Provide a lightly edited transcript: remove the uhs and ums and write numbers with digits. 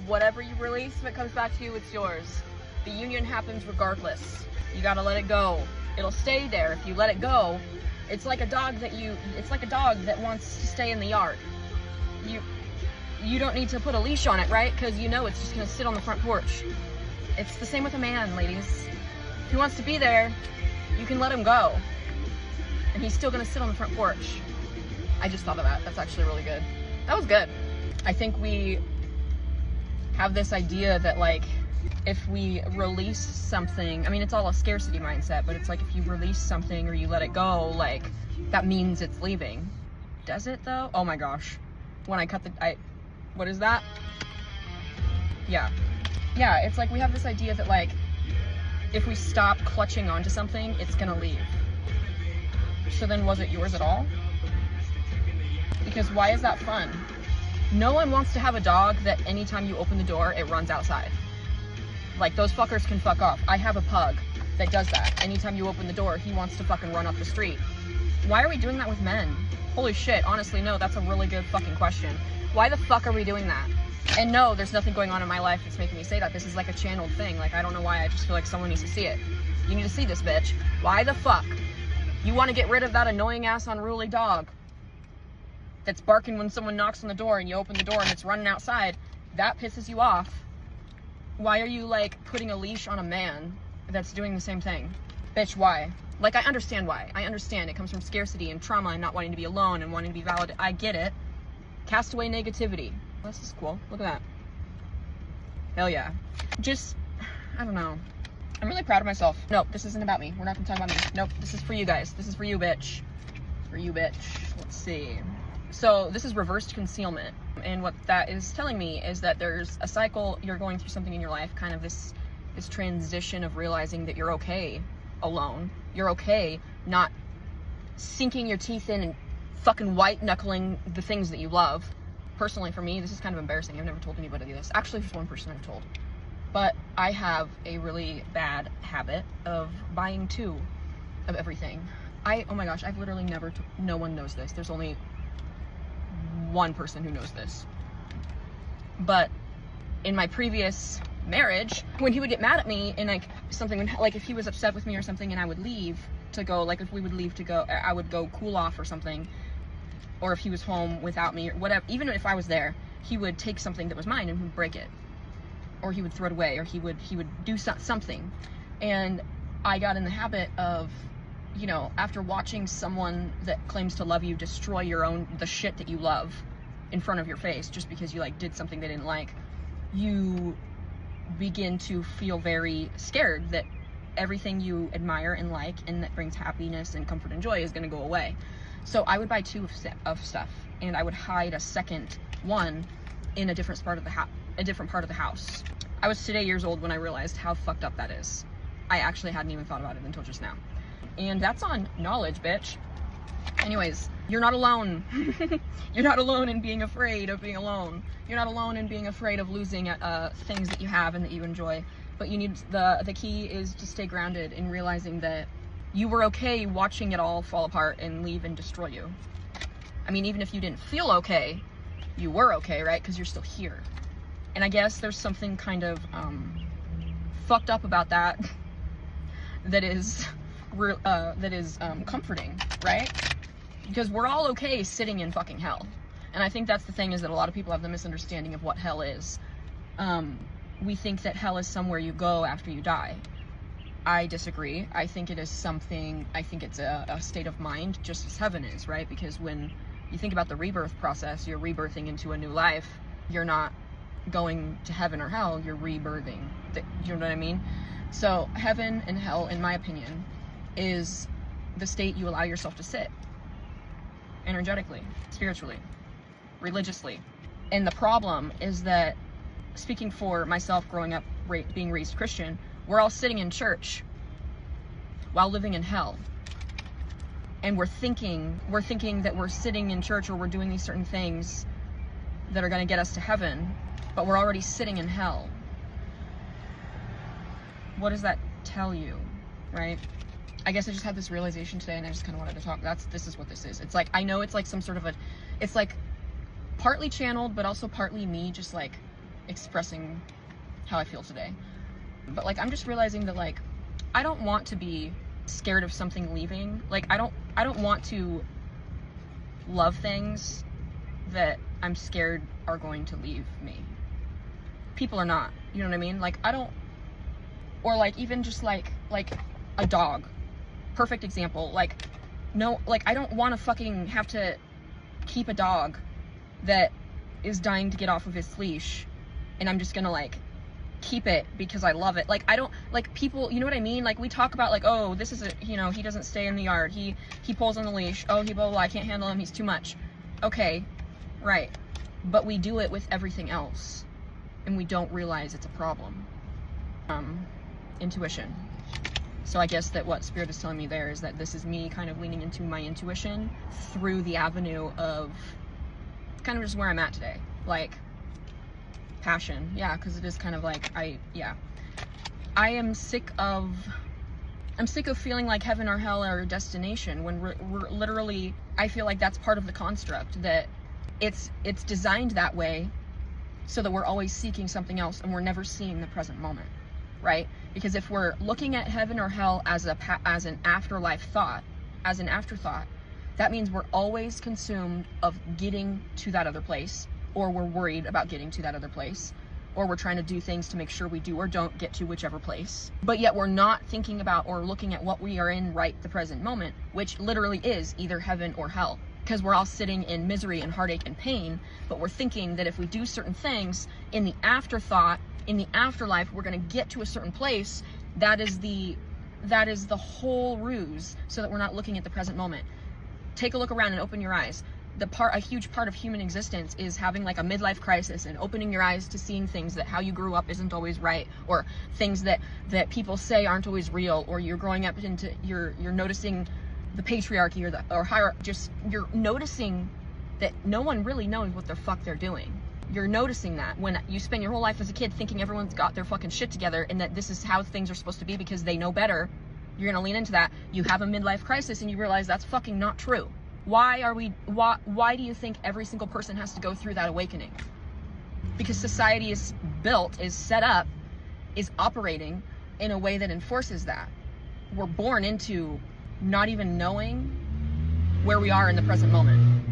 Whatever you release, if it comes back to you, it's yours. The union happens regardless. You gotta let it go. It'll stay there if you let it go. It's like a dog that wants to stay in the yard. You don't need to put a leash on it, right? Because you know it's just gonna sit on the front porch. It's the same with a man, ladies. If he wants to be there, you can let him go. And he's still gonna sit on the front porch. I just thought of that. That's actually really good. That was good. I think we have this idea that, like, if we release something, I mean, it's all a scarcity mindset, but it's like if you release something or you let it go, like, that means it's leaving. Does it, though? Oh my gosh. When I cut what is that? Yeah, it's like we have this idea that, like, if we stop clutching onto something, it's gonna leave. So then was it yours at all? Because why is that fun? No one wants to have a dog that anytime you open the door, it runs outside. Like, those fuckers can fuck off. I have a pug that does that. Anytime you open the door, he wants to fucking run up the street. Why are we doing that with men? Holy shit, honestly, no, that's a really good fucking question. Why the fuck are we doing that? And no, there's nothing going on in my life that's making me say that. This is like a channeled thing. Like, I don't know why, I just feel like someone needs to see it. You need to see this, bitch. Why the fuck? You want to get rid of that annoying ass unruly dog that's barking when someone knocks on the door and you open the door and it's running outside. That pisses you off. Why are you, like, putting a leash on a man that's doing the same thing? Bitch, why? Like, I understand why. I understand. It comes from scarcity and trauma and not wanting to be alone and wanting to be valid. I get it. Cast away negativity. Well, this is cool. Look at that. Hell yeah. Just, I don't know. I'm really proud of myself. Nope, this isn't about me. We're not gonna talk about me. Nope, this is for you guys. This is for you, bitch. For you, bitch. Let's see. So this is reversed concealment. And what that is telling me is that there's a cycle, you're going through something in your life, kind of this transition of realizing that you're okay alone. You're okay not sinking your teeth in and fucking white knuckling the things that you love. Personally, for me, this is kind of embarrassing. I've never told anybody this. Actually, there's one person I've told. But I have a really bad habit of buying two of everything. Oh my gosh, I've literally never, no one knows this. There's only one person who knows this. But in my previous marriage, when he would get mad at me and like something, like if he was upset with me or something and I would leave to go, like if we would leave to go, I would go cool off or something, or if he was home without me or whatever, even if I was there, he would take something that was mine and he would break it, or he would throw it away, or he would do something. And I got in the habit of, you know, after watching someone that claims to love you destroy the shit that you love in front of your face just because you like did something they didn't like, you begin to feel very scared that everything you admire and like and that brings happiness and comfort and joy is going to go away. So I would buy two of stuff, and I would hide a second one in a different part of the house. I was today years old when I realized how fucked up that is. I actually hadn't even thought about it until just now. And that's on knowledge, bitch. Anyways, you're not alone. You're not alone in being afraid of being alone. You're not alone in being afraid of losing things that you have and that you enjoy. But you need, the key is to stay grounded in realizing that you were okay watching it all fall apart and leave and destroy you. I mean, even if you didn't feel okay, you were okay, right? Because you're still here. And I guess there's something kind of fucked up about that that is comforting, right? Because we're all okay sitting in fucking hell. And I think that's the thing, is that a lot of people have the misunderstanding of what hell is. We think that hell is somewhere you go after you die. I disagree. I think it is something, I think it's a state of mind, just as heaven is, right? Because when you think about the rebirth process, you're rebirthing into a new life. You're not going to heaven or hell, you're rebirthing. You know what I mean? So heaven and hell, in my opinion, is the state you allow yourself to sit energetically, spiritually, religiously. And the problem is that, speaking for myself growing up being raised Christian, we're all sitting in church while living in hell. And we're thinking that we're sitting in church or we're doing these certain things that are going to get us to heaven, but we're already sitting in hell. What does that tell you, right? I guess I just had this realization today and I just kind of wanted to talk. This is what this is. It's like, I know it's like some sort of it's like partly channeled, but also partly me just like expressing how I feel today. But like, I'm just realizing that like, I don't want to be scared of something leaving. Like, I don't want to love things that I'm scared are going to leave me. People are not, you know what I mean? Like, I don't, or like even just like a dog, perfect example. Like, no, like I don't want to fucking have to keep a dog that is dying to get off of his leash, and I'm just gonna like keep it because I love it. Like, I don't, like, people, you know what I mean? Like, we talk about like, oh, this is a, you know, he doesn't stay in the yard, he pulls on the leash, oh, he blah blah blah, I can't handle him, he's too much. Okay, right, but we do it with everything else and we don't realize it's a problem. Intuition. So I guess that what Spirit is telling me there is that this is me kind of leaning into my intuition through the avenue of kind of just where I'm at today. Like, passion. Yeah, because it is kind of like, I am sick of feeling like heaven or hell are a destination when we're literally, I feel like that's part of the construct, that it's designed that way so that we're always seeking something else and we're never seeing the present moment, right? Because if we're looking at heaven or hell as an afterlife thought, as an afterthought, that means we're always consumed of getting to that other place, or we're worried about getting to that other place, or we're trying to do things to make sure we do or don't get to whichever place. But yet we're not thinking about or looking at what we are in right the present moment, which literally is either heaven or hell. Because we're all sitting in misery and heartache and pain, but we're thinking that if we do certain things in the afterthought, in the afterlife, we're going to get to a certain place. That is the whole ruse, so that we're not looking at the present moment. Take a look around and open your eyes. A huge part of human existence is having like a midlife crisis and opening your eyes to seeing things that how you grew up isn't always right, or things that people say aren't always real, or you're growing up into, you're noticing the patriarchy or hierarchy. Just, you're noticing that no one really knows what the fuck they're doing. You're noticing that when you spend your whole life as a kid thinking everyone's got their fucking shit together and that this is how things are supposed to be because they know better. You're gonna lean into that. You have a midlife crisis and you realize that's fucking not true. Why do you think every single person has to go through that awakening? Because society is built, is set up, is operating in a way that enforces that. We're born into not even knowing where we are in the present moment.